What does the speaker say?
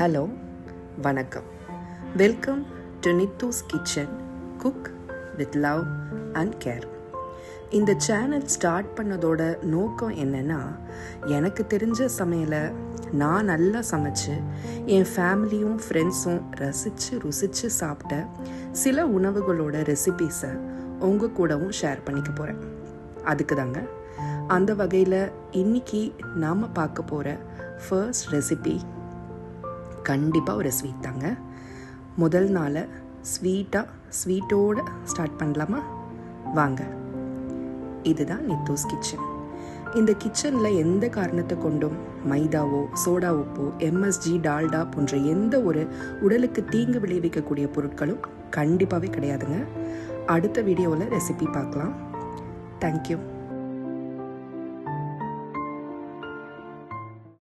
Hello, வணக்கம். Welcome to Nithu's kitchen, cook with love and care. இந்த channel start பண்ணதோட நோக்கம் என்னென்னா, எனக்கு தெரிஞ்ச சமையலை நான் நல்லா சமைச்சு என் ஃபேமிலியும் ஃப்ரெண்ட்ஸும் ருசித்து சாப்பிட்ட சில உணவுகளோட ரெசிபீஸை உங்கள் கூடவும் ஷேர் பண்ணிக்க போகிறேன். அதுக்கு தாங்க. அந்த வகையில் இன்றைக்கி நாம் பார்க்க போகிற ஃபர்ஸ்ட் ரெசிபி கண்டிப்பாக ஒரு ஸ்வீட் தாங்க. முதல் நாளை ஸ்வீட்டோடு ஸ்டார்ட் பண்ணலாமா? வாங்க. இதுதான் நித்தூஸ் கிச்சன். இந்த கிச்சனில் எந்த காரணத்தை கொண்டும் மைதாவோ சோடா உப்போ MSG டால்டா போன்ற எந்த ஒரு உடலுக்கு தீங்கு விளைவிக்கக்கூடிய பொருட்களும் கண்டிப்பாகவே கிடையாதுங்க. அடுத்த வீடியோவில் ரெசிபி பார்க்கலாம். தேங்க்யூ.